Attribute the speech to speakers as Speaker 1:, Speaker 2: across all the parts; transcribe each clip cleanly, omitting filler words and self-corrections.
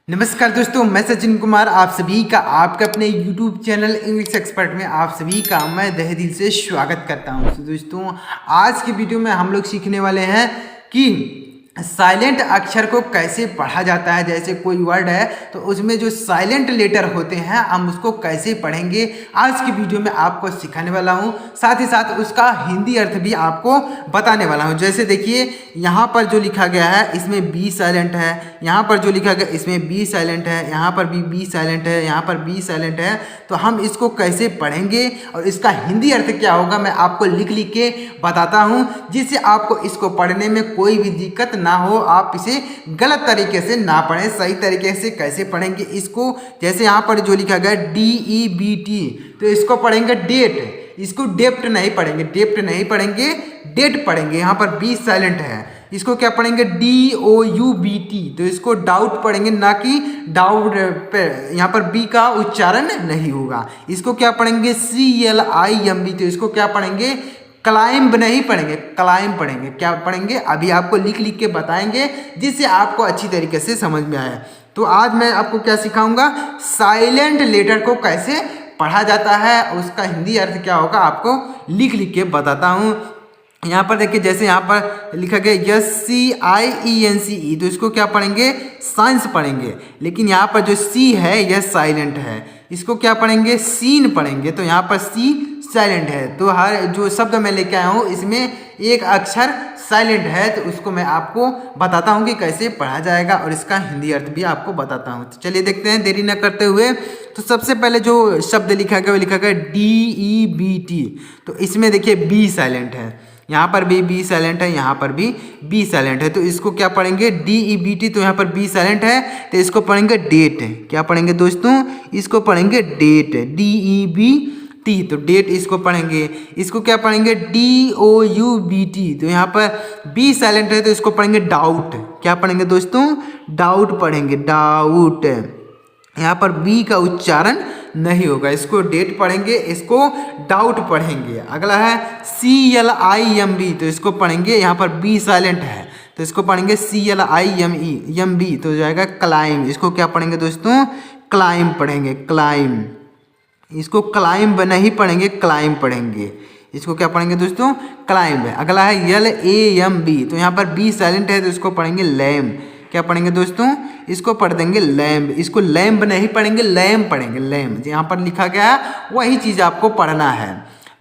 Speaker 1: नमस्कार दोस्तों, मैं सचिन कुमार आप सभी का आपके अपने YouTube चैनल इंग्लिश एक्सपर्ट में आप सभी का मैं तहे दिल से स्वागत करता हूं। तो दोस्तों, आज की वीडियो में हम लोग सीखने वाले हैं कि साइलेंट अक्षर को कैसे पढ़ा जाता है। जैसे कोई वर्ड है तो उसमें जो साइलेंट लेटर होते हैं हम उसको कैसे पढ़ेंगे, आज की वीडियो में आपको सिखाने वाला हूं। साथ ही साथ उसका हिंदी अर्थ भी आपको बताने वाला हूं। जैसे देखिए, यहाँ पर जो लिखा गया है इसमें बी साइलेंट है, यहाँ पर जो लिखा गया इसमें बी साइलेंट है, यहाँ पर भी बी साइलेंट है, यहाँ पर बी साइलेंट है। तो हम इसको कैसे पढ़ेंगे और इसका हिंदी अर्थ क्या होगा मैं आपको लिख लिख के बताता हूँ, जिससे आपको इसको पढ़ने में कोई भी दिक्कत ना हो, आप इसे गलत तरीके से ना पढ़ें। सही तरीके से कैसे पढ़ेंगे इसको, जैसे यहाँ पर जो लिखा गया DEBT, तो इसको पढ़ेंगे डेट, इसको डेप्ट नहीं पढ़ेंगे, डेप्ट नहीं पढ़ेंगे, डेट पढ़ेंगे। यहाँ पर बी साइलेंट है, इसको क्या पढ़ेंगे DOUBT, तो इसको डाउट पढ़ेंगे, ना कि डाउट पे। यहाँ पर बी का उच्चारण नहीं होगा। इसको क्या पढ़ेंगे CLIMB, तो इसको क्या पढ़ेंगे क्लाइंब नहीं पढ़ेंगे, क्लाइंब पढ़ेंगे। क्या पढ़ेंगे अभी आपको लिख लिख के बताएंगे, जिससे आपको अच्छी तरीके से समझ में आए। तो आज मैं आपको क्या सिखाऊंगा, साइलेंट लेटर को कैसे पढ़ा जाता है, उसका हिंदी अर्थ क्या होगा आपको लिख लिख के बताता हूँ। यहाँ पर देखिए, जैसे यहाँ पर लिखा गया SCIENCE, तो इसको क्या पढ़ेंगे साइंस पढ़ेंगे। लेकिन यहाँ पर जो सी है यह साइलेंट है, इसको क्या पढ़ेंगे सीन पढ़ेंगे। तो यहाँ पर सी साइलेंट है, तो हर जो शब्द मैं लेके आया हूँ इसमें एक अक्षर साइलेंट है, तो उसको मैं आपको बताता हूँ कि कैसे पढ़ा जाएगा और इसका हिंदी अर्थ भी आपको बताता हूँ। तो चलिए देखते हैं देरी न करते हुए। तो सबसे पहले जो शब्द लिखा गया वो लिखा गया DEBT, तो इसमें देखिए बी साइलेंट है, यहाँ पर भी बी साइलेंट है, यहाँ पर भी बी साइलेंट है। तो इसको क्या पढ़ेंगे DEBT, तो यहाँ पर बी साइलेंट है तो इसको पढ़ेंगे डेट। क्या पढ़ेंगे दोस्तों, इसको पढ़ेंगे डेट, DEBT, तो डेट इसको पढ़ेंगे। इसको क्या पढ़ेंगे DOUBT, तो यहाँ पर बी साइलेंट है तो इसको पढ़ेंगे डाउट। क्या पढ़ेंगे दोस्तों, डाउट पढ़ेंगे, डाउट। यहाँ पर बी का उच्चारण नहीं होगा, इसको डेट पढ़ेंगे, इसको डाउट पढ़ेंगे। अगला है CLIMB, तो इसको पढ़ेंगे, यहाँ पर बी साइलेंट है तो इसको पढ़ेंगे CLIMB, तो हो जाएगा क्लाइम। इसको क्या पढ़ेंगे दोस्तों, क्लाइम पढ़ेंगे, क्लाइम। इसको क्लाइम नहीं पढ़ेंगे, क्लाइम पढ़ेंगे। इसको क्या पढ़ेंगे दोस्तों, क्लाइम। अगला है LAMB, तो यहाँ पर बी साइलेंट है तो इसको पढ़ेंगे लैम। क्या पढ़ेंगे दोस्तों, इसको पढ़ देंगे लैम्ब। इसको लैम्ब नहीं पढ़ेंगे, लैम पढ़ेंगे, लैम। यहाँ पर लिखा गया है वही चीज़ आपको पढ़ना है।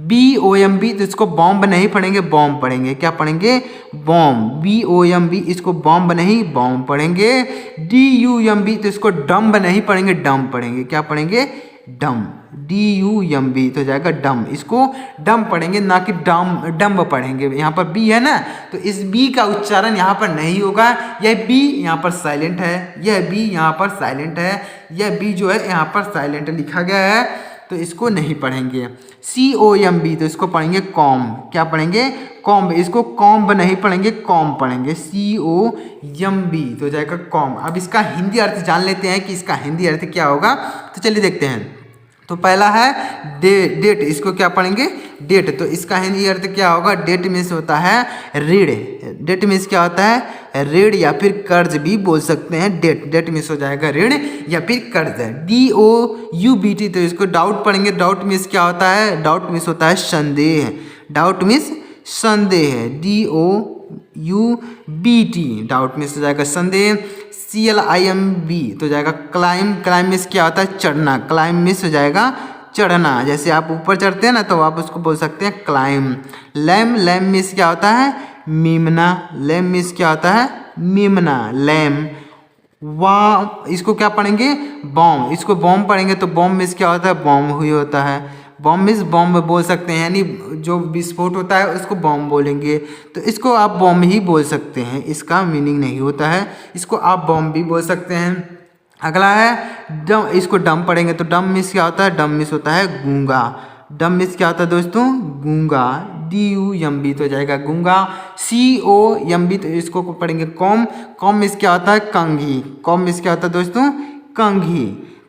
Speaker 1: BOMB, तो इसको बॉम्ब नहीं पढ़ेंगे, बॉम्ब पढ़ेंगे। क्या पढ़ेंगे, बॉम्ब, BOMB, इसको बॉम्ब नहीं बॉम्ब पढ़ेंगे। DUMB, तो इसको डम्ब नहीं पढ़ेंगे, डम पढ़ेंगे। क्या पढ़ेंगे, डम, DUMB, तो जाएगा डम। इसको डम पढ़ेंगे, ना कि डम्ब पढ़ेंगे। यहाँ पर बी है ना, तो इस बी का उच्चारण यहाँ पर नहीं होगा। यह बी यहाँ पर साइलेंट है, यह बी यहाँ पर साइलेंट है, यह बी जो है यहाँ पर साइलेंट लिखा गया है, तो इसको नहीं पढ़ेंगे। COMB, तो इसको पढ़ेंगे कॉम। क्या पढ़ेंगे, कॉम्ब। इसको कॉम्ब नहीं पढ़ेंगे, कॉम पढ़ेंगे, COMB, तो जाएगा कॉम। अब इसका हिंदी अर्थ जान लेते हैं कि इसका हिंदी अर्थ क्या होगा, तो चलिए देखते हैं। तो पहला है डेट, इसको क्या पढ़ेंगे डेट, तो इसका हिंदी अर्थ क्या होगा, डेट मीन्स होता है ऋण। डेट मीन्स क्या होता है, ऋण या फिर कर्ज भी बोल सकते हैं। डेट मीन्स हो जाएगा ऋण या फिर कर्ज। DOUBT, तो इसको डाउट पढ़ेंगे। डाउट मीन्स क्या होता है, डाउट मीन्स होता है संदेह, डाउट मीन्स संदेह, DOUBT, डाउट मीन्स हो जाएगा संदेह। CLIMB, तो जाएगा क्लाइम। क्लाइम मीन्स क्या होता है, चढ़ना, क्लाइम मीन्स हो जाएगा चढ़ना। जैसे आप ऊपर चढ़ते हैं ना तो आप उसको बोल सकते हैं क्लाइम। लैम, लैम मीन्स क्या होता है, मीमना, लैम मीन्स क्या होता है, मीमना, लैम। वाह, इसको क्या पढ़ेंगे, बॉम्ब। इसको बॉम्ब पढ़ेंगे, तो बॉम्ब मीन्स क्या होता है, बॉम्ब हुई होता है। बॉम्ब मीन्स बॉम्ब बोल सकते हैं, यानी जो विस्फोट होता है उसको बॉम्ब बोलेंगे, तो इसको आप बॉम्ब ही बोल सकते हैं, इसका मीनिंग नहीं होता है, इसको आप बॉम्ब भी बोल सकते हैं। अगला है डम, इसको डम पढ़ेंगे, तो डम मीन्स क्या होता है, डम मीन्स होता है गूंगा। डम मीन्स क्या होता है दोस्तों, गूंगा। DUMB, तो जाएगा गूंगा। COMB, तो इसको पढ़ेंगे कॉम। कॉम मीन्स क्या होता है, कंघी। कॉम मीन्स क्या होता है दोस्तों, कंघी।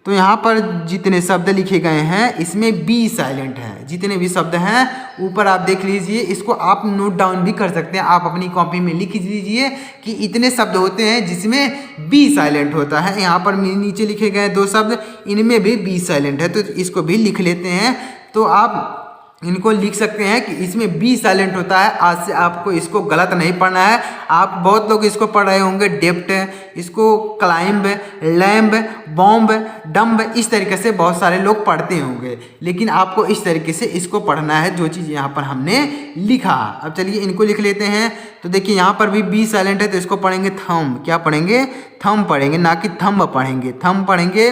Speaker 1: तो यहाँ पर जितने शब्द लिखे गए हैं इसमें बी साइलेंट है। जितने भी शब्द हैं ऊपर आप देख लीजिए, इसको आप नोट डाउन भी कर सकते हैं। आप अपनी कॉपी में लिख लीजिए कि इतने शब्द होते हैं जिसमें बी साइलेंट होता है। यहाँ पर नीचे लिखे गए 2 शब्द, इनमें भी बी साइलेंट है, तो इसको भी लिख लेते हैं। तो आप इनको लिख सकते हैं कि इसमें बी साइलेंट होता है। आज से आपको इसको गलत नहीं पढ़ना है। आप बहुत लोग इसको पढ़ रहे होंगे डेप्ट, इसको क्लाइंब, लैम्ब, बॉम्ब, डम्ब, इस तरीके से बहुत सारे लोग पढ़ते होंगे, लेकिन आपको इस तरीके से इसको पढ़ना है जो चीज़ यहाँ पर हमने लिखा। अब चलिए इनको लिख लेते हैं। तो देखिए यहाँ पर भी बी साइलेंट है, तो इसको पढ़ेंगे थम। क्या पढ़ेंगे? थम पढ़ेंगे, ना कि थम्ब पढ़ेंगे। थम पढ़ेंगे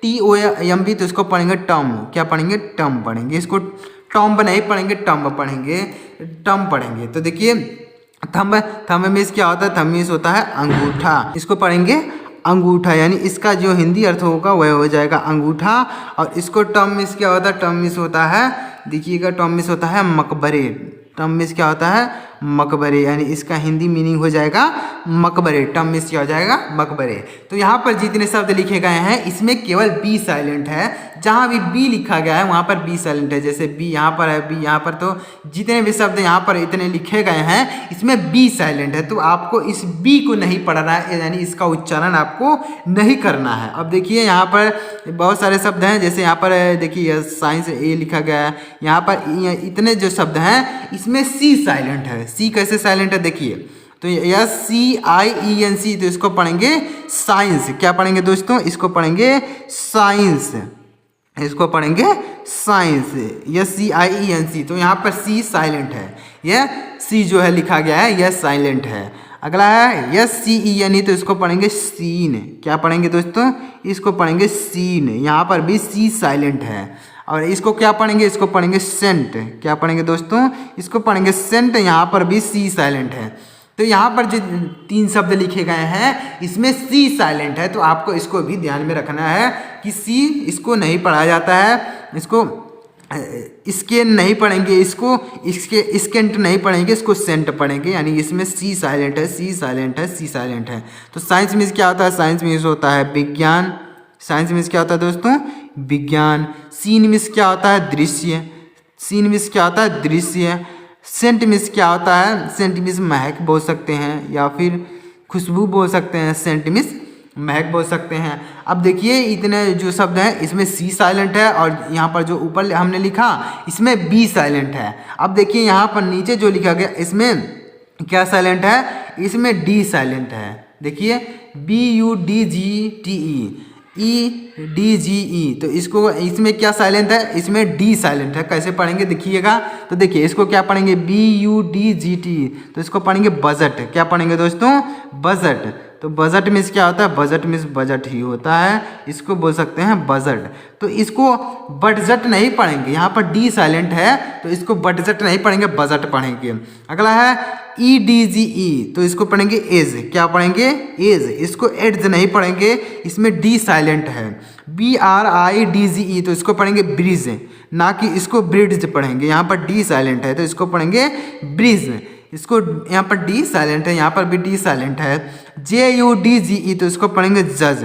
Speaker 1: TOMB, तो इसको पढ़ेंगे टम। क्या पढ़ेंगे? टम पढ़ेंगे। इसको टॉम्ब नहीं पढ़ेंगे, टम्ब पढ़ेंगे, टम पढ़ेंगे। तो देखिए थंब मीन्स क्या होता है? थंब मीन्स होता है अंगूठा। इसको पढ़ेंगे अंगूठा, यानी इसका जो हिंदी अर्थ होगा वह हो जाएगा अंगूठा। और इसको टम मीन्स क्या होता है? टम मीन्स होता है, देखिएगा, टम मीन्स होता है मकबरे। टम मीन्स क्या होता है? मकबरे, यानी इसका हिंदी मीनिंग हो जाएगा मकबरे। टम मीन्स क्या हो जाएगा? मकबरे। तो यहाँ पर जितने शब्द लिखे गए हैं इसमें केवल बी साइलेंट है। जहाँ भी बी लिखा गया है वहाँ पर बी साइलेंट है। जैसे बी यहाँ पर है, बी यहाँ पर, तो जितने भी शब्द यहाँ पर इतने लिखे गए हैं इसमें बी साइलेंट है। तो आपको इस बी को नहीं पढ़ना है, यानी इसका उच्चारण आपको नहीं करना है। अब देखिए यहाँ पर बहुत सारे शब्द हैं, जैसे यहाँ पर देखिए साइंस ए लिखा गया है। यहाँ पर इतने जो शब्द हैं इसमें सी साइलेंट है। सी कैसे साइलेंट है? देखिए, तो SCIENC, तो इसको पढ़ेंगे साइंस। क्या पढ़ेंगे दोस्तों? इसको पढ़ेंगे साइंस। इसको पढ़ेंगे साइंस, SCIENC। तो यहाँ पर सी साइलेंट है, यह सी जो है लिखा गया है यह साइलेंट है। अगला है SCENE, तो इसको पढ़ेंगे सीन। क्या पढ़ेंगे दोस्तों? इसको पढ़ेंगे सीन। यहाँ पर भी सी साइलेंट है। और इसको क्या पढ़ेंगे? इसको पढ़ेंगे सेंट। क्या पढ़ेंगे दोस्तों? इसको पढ़ेंगे सेंट। यहाँ पर भी सी साइलेंट है। तो यहाँ पर जो 3 शब्द लिखे गए हैं इसमें सी साइलेंट है, तो आपको इसको भी ध्यान में रखना है कि सी इसको नहीं पढ़ा जाता है। इसको स्केन नहीं पढ़ेंगे, इसको स्केंट नहीं पढ़ेंगे, इसको सेंट पढ़ेंगे, यानी इसमें सी साइलेंट है, सी साइलेंट है, सी साइलेंट है। तो साइंस मीन्स क्या होता है? साइंस मीन्स होता है विज्ञान। साइंस मीन्स क्या होता है दोस्तों? विज्ञान। सीन मीन्स क्या होता है? दृश्य। सीन मीन्स क्या होता है? दृश्य। सेंट मीन्स क्या होता है? सेंट मीन्स महक बोल सकते हैं, या फिर खुशबू बोल सकते हैं। सेंट मीन्स महक बोल सकते हैं। अब देखिए इतने जो शब्द हैं इसमें सी साइलेंट है, और यहाँ पर जो ऊपर हमने लिखा इसमें बी साइलेंट है। अब देखिए यहाँ पर नीचे जो लिखा गया इसमें क्या साइलेंट है? इसमें डी साइलेंट है। देखिए BUDGTE, EDGE, तो इसको इसमें क्या साइलेंट है? इसमें डी साइलेंट है। कैसे पढ़ेंगे देखिएगा। तो देखिए इसको क्या पढ़ेंगे? BUDGT, तो इसको पढ़ेंगे बजट। क्या पढ़ेंगे दोस्तों? बजट। तो बजट मीन्स क्या होता है? बजट मीन्स बजट ही होता है, इसको बोल सकते हैं बजट। तो इसको बटजट नहीं पढ़ेंगे, यहाँ पर डी साइलेंट है, तो इसको बटजट नहीं पढ़ेंगे, बजट पढ़ेंगे। अगला है EDGE, तो इसको पढ़ेंगे एज। क्या पढ़ेंगे? एज। इसको एड्स नहीं पढ़ेंगे, इसमें डी साइलेंट है। BRIDGE, तो इसको पढ़ेंगे ब्रिज, ना कि इसको ब्रिड्ज पढ़ेंगे। यहाँ पर डी साइलेंट है, तो इसको पढ़ेंगे ब्रिज। इसको यहाँ पर डी साइलेंट है, यहाँ पर भी डी साइलेंट है। JUDGE, तो इसको पढ़ेंगे जज।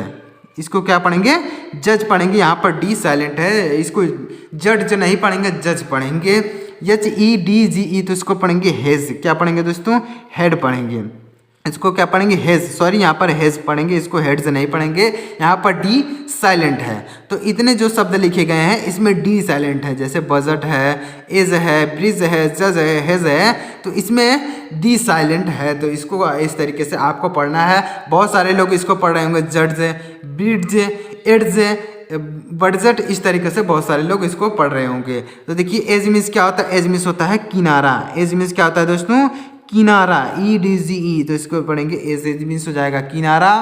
Speaker 1: इसको क्या पढ़ेंगे? जज पढ़ेंगे। यहाँ पर डी साइलेंट है, इसको जज नहीं पढ़ेंगे, जज पढ़ेंगे। HEDGE, तो इसको पढ़ेंगे हेज। क्या पढ़ेंगे दोस्तों? हेड पढ़ेंगे। इसको क्या पढ़ेंगे? हेज, सॉरी यहाँ पर हेज पढ़ेंगे, इसको हेड्स नहीं पढ़ेंगे, यहाँ पर डी साइलेंट है। तो इतने जो शब्द लिखे गए हैं इसमें डी साइलेंट है, जैसे बजट है, एज है, ब्रिज है, जज है, हेज है, तो इसमें डी साइलेंट है। तो इसको इस तरीके से आपको पढ़ना है। बहुत सारे लोग इसको पढ़ रहे होंगे जज, ब्रिज, एड्स, बजट, इस तरीके से बहुत सारे लोग इसको पढ़ रहे होंगे। तो देखिए एज मीन्स क्या होता है? एज मीन्स होता है किनारा। एज मीन्स क्या होता है दोस्तों? किनारा। EDGE, तो इसको पढ़ेंगे एज। एज मीन्स हो जाएगा किनारा।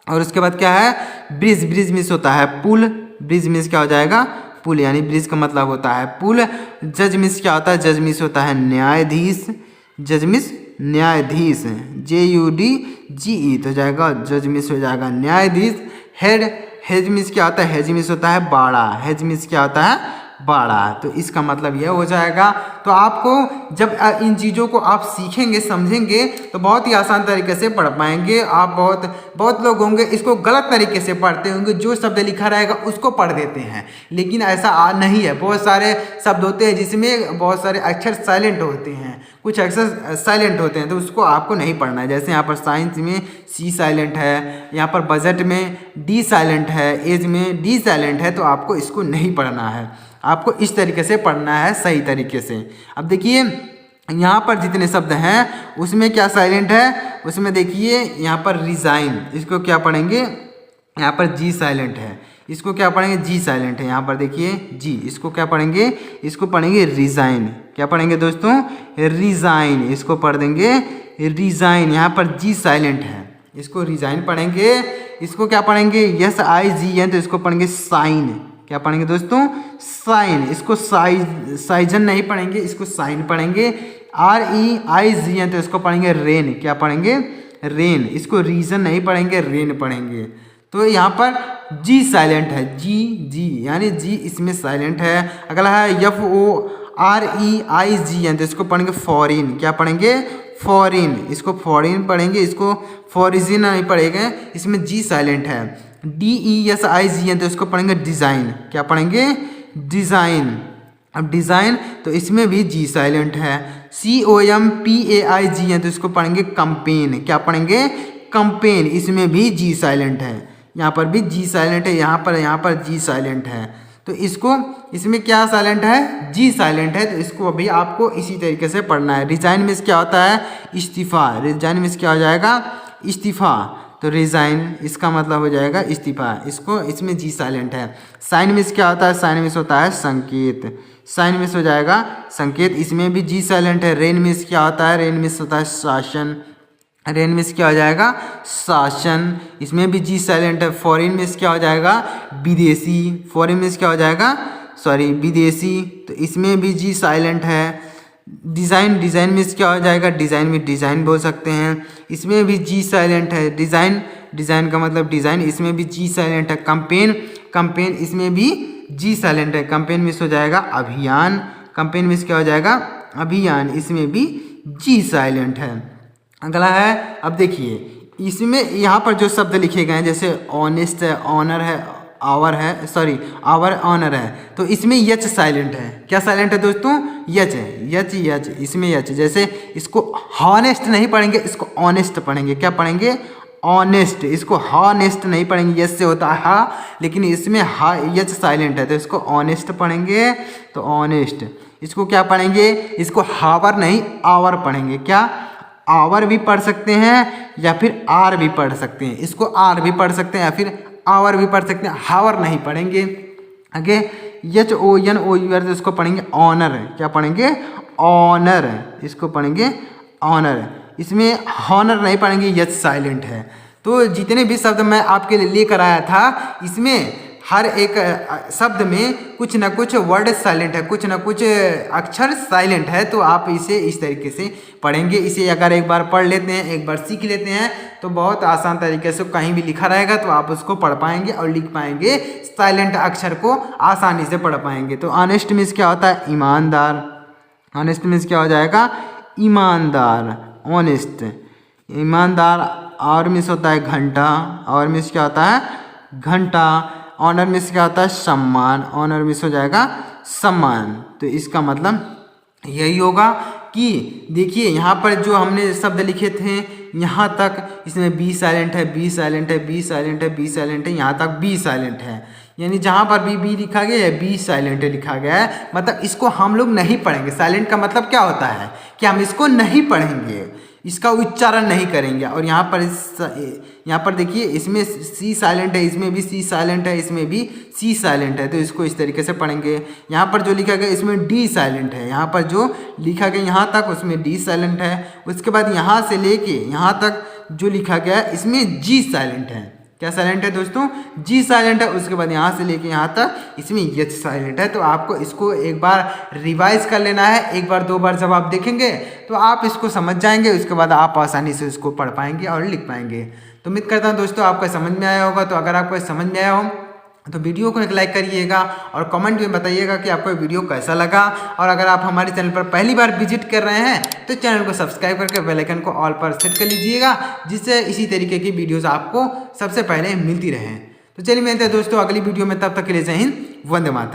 Speaker 1: और उसके बाद क्या है? ब्रिज। ब्रिज मीन्स होता है पुल। ब्रिज मीन्स क्या हो जाएगा? पुल, यानी ब्रिज का मतलब होता है पुल। जज मीन्स क्या होता है? जज मीन्स होता है न्यायाधीश। जज मीन्स न्यायाधीश। JUDGE, तो जाएगा जज मीन्स हो जाएगा न्यायाधीश। हेड। हेज मीन्स क्या होता है? हेज मीन्स होता है बाड़ा। हेज मीन्स क्या होता है? बड़ा। तो इसका मतलब यह हो जाएगा। तो आपको जब इन चीज़ों को आप सीखेंगे समझेंगे तो बहुत ही आसान तरीके से पढ़ पाएंगे। आप बहुत लोग होंगे इसको गलत तरीके से पढ़ते होंगे, जो शब्द लिखा रहेगा उसको पढ़ देते हैं, लेकिन ऐसा नहीं है। बहुत सारे शब्द होते हैं जिसमें बहुत सारे अक्षर साइलेंट होते हैं, कुछ अक्षर साइलेंट होते हैं, तो उसको आपको नहीं पढ़ना है। जैसे यहाँ पर साइंस में सी साइलेंट है, यहाँ पर बजट में डी साइलेंट है, एज में डी साइलेंट है, तो आपको इसको नहीं पढ़ना है। आपको इस तरीके से पढ़ना है सही तरीके से। अब देखिए यहाँ पर जितने शब्द हैं उसमें क्या साइलेंट है, उसमें देखिए यहाँ पर रिजाइन, इसको क्या पढ़ेंगे, यहाँ पर जी साइलेंट है, इसको क्या पढ़ेंगे, जी साइलेंट है। यहाँ पर देखिए जी, इसको क्या पढ़ेंगे, इसको पढ़ेंगे रिजाइन। क्या पढ़ेंगे दोस्तों, रिजाइन, इसको पढ़ देंगे रिजाइन। यहाँ पर जी साइलेंट है, इसको रिजाइन पढ़ेंगे। इसको क्या पढ़ेंगे, यस आई जी है, तो इसको पढ़ेंगे साइन। क्या पढ़ेंगे दोस्तों, साइन। इसको साइजन नहीं पढ़ेंगे, इसको साइन पढ़ेंगे। आर ई आई जी है, तो इसको पढ़ेंगे रेन। क्या पढ़ेंगे, रेन। इसको रीजन नहीं पढ़ेंगे, रेन पढ़ेंगे। तो यहाँ पर जी साइलेंट है, जी जी यानी जी इसमें साइलेंट है। अगला है एफ ओ आर ई आई जी है, तो इसको पढ़ेंगे फॉरिन। क्या पढ़ेंगे, फॉरिन। इसको फॉरिन पढ़ेंगे, इसको फॉरिजिन नहीं पढ़ेंगे, इसमें जी साइलेंट है। डी ई एस आई जी है, तो इसको पढ़ेंगे डिज़ाइन। क्या पढ़ेंगे, डिज़ाइन। अब डिज़ाइन तो इसमें भी जी साइलेंट है। सी ओ एम पी ए आई जी है, तो इसको पढ़ेंगे कंपेन। क्या पढ़ेंगे, कंपेन। इसमें भी जी साइलेंट है, यहाँ पर भी जी साइलेंट है, यहाँ पर जी साइलेंट है। तो इसको इसमें क्या साइलेंट है, जी साइलेंट है, तो इसको अभी आपको इसी तरीके से पढ़ना है। रिजाइन में क्या होता है, इस्तीफा। रिजाइन में क्या हो जाएगा, इस्तीफा। तो रिजाइन इसका मतलब हो जाएगा इस्तीफा, इसको इसमें जी साइलेंट है। साइन में क्या होता है, साइन में होता है संकेत। साइन में हो जाएगा संकेत, इसमें भी जी साइलेंट है। रेन में क्या होता है, रेन में होता है शासन। रेन में क्या हो जाएगा, शासन। इसमें भी जी साइलेंट है। फॉरेन में क्या हो जाएगा, विदेशी। फॉरेन में क्या हो जाएगा, सॉरी विदेशी, तो इसमें भी जी साइलेंट है। डिज़ाइन, डिज़ाइन में क्या हो जाएगा, डिज़ाइन में डिज़ाइन बोल सकते हैं, इसमें भी जी साइलेंट है। डिज़ाइन, डिज़ाइन का मतलब डिज़ाइन, इसमें भी जी साइलेंट है। कंपेन, कंपेन, इसमें भी जी साइलेंट है। कंपेन में हो जाएगा अभियान। कंपेन में क्या हो जाएगा, अभियान, इसमें भी जी साइलेंट है। अगला है, अब देखिए इसमें यहाँ पर जो शब्द लिखे गए हैं, जैसे ऑनेस्ट है, ऑनर है, आवर है, सॉरी आवर ऑनर है, तो इसमें यच साइलेंट है। क्या साइलेंट है दोस्तों, यच है, यच यच, इसमें यच। जैसे इसको हॉनेस्ट नहीं पढ़ेंगे, इसको ऑनेस्ट पढ़ेंगे। क्या पढ़ेंगे, ऑनेस्ट। इसको हॉनेस्ट नहीं पढ़ेंगे, यस से होता है हा, लेकिन इसमें हा यच साइलेंट है, तो इसको ऑनेस्ट पढ़ेंगे। तो ऑनेस्ट। इसको क्या पढ़ेंगे, इसको हावर नहीं आवर पढ़ेंगे। क्या, आवर भी पढ़ सकते हैं या फिर आर भी पढ़ सकते हैं। इसको आर भी पढ़ सकते हैं या फिर आवर भी पढ़ सकते हैं, हावर नहीं पढ़ेंगे। आगे H O N O U R, तो इसको पढ़ेंगे ऑनर। क्या पढ़ेंगे, ऑनर। इसको पढ़ेंगे ऑनर। इसमें हॉनर नहीं पढ़ेंगे, यच साइलेंट है। तो जितने भी शब्द मैं आपके लिए लेकर आया था, इसमें हर एक शब्द में कुछ ना कुछ वर्ड साइलेंट है, कुछ ना कुछ अक्षर साइलेंट है। तो आप इसे इस तरीके से पढ़ेंगे। इसे अगर एक बार पढ़ लेते हैं, एक बार सीख लेते हैं, तो बहुत आसान तरीके से कहीं भी लिखा रहेगा तो आप उसको पढ़ पाएंगे और लिख पाएंगे। साइलेंट अक्षर को आसानी से पढ़ पाएंगे। तो ऑनेस्ट मीन्स क्या होता है, ईमानदार। ऑनेस्ट मीन्स क्या हो जाएगा, ईमानदार। ऑनेस्ट, ईमानदार। और मीन्स होता है घंटा। और मीन्स क्या होता है, घंटा। ऑनर में क्या होता है, सम्मान। ऑनर में हो जाएगा सम्मान। तो इसका मतलब यही होगा कि देखिए यहाँ पर जो हमने शब्द लिखे थे यहाँ तक, इसमें बी साइलेंट है, बी साइलेंट है, बी साइलेंट है, बी साइलेंट है, यहाँ तक बी साइलेंट है। यानी जहाँ पर भी बी लिखा गया है, बी साइलेंट लिखा गया है, मतलब इसको हम लोग नहीं पढ़ेंगे। साइलेंट का मतलब क्या होता है कि हम इसको नहीं पढ़ेंगे, इसका उच्चारण नहीं करेंगे। और यहाँ पर देखिए इसमें सी साइलेंट है, इसमें भी सी साइलेंट है, इसमें भी सी साइलेंट है, तो इसको इस तरीके से पढ़ेंगे। यहाँ पर जो लिखा गया इसमें डी साइलेंट है, यहाँ पर जो लिखा गया यहाँ तक उसमें डी साइलेंट है। उसके बाद यहाँ से लेके यहाँ तक जो लिखा गया इसमें जी साइलेंट है। क्या साइलेंट है दोस्तों, जी साइलेंट है। उसके बाद यहाँ से लेके यहाँ तक इसमें यच साइलेंट है। तो आपको इसको एक बार रिवाइज कर लेना है, एक बार दो बार जब आप देखेंगे तो आप इसको समझ जाएंगे। उसके बाद आप आसानी से इसको पढ़ पाएंगे और लिख पाएंगे। तो उम्मीद करता हूँ दोस्तों आपको समझ में आया होगा। तो अगर आपको समझ में आया हो तो वीडियो को एक लाइक करिएगा और कमेंट में बताइएगा कि आपको वीडियो कैसा लगा। और अगर आप हमारे चैनल पर पहली बार विजिट कर रहे हैं तो चैनल को सब्सक्राइब करके बेल आइकन को ऑल पर सेट कर लीजिएगा, जिससे इसी तरीके की वीडियोस आपको सबसे पहले मिलती रहें। तो चलिए मिलते हैं दोस्तों अगली वीडियो में, तब तक के लिए जय हिंद, वंदे मातरम।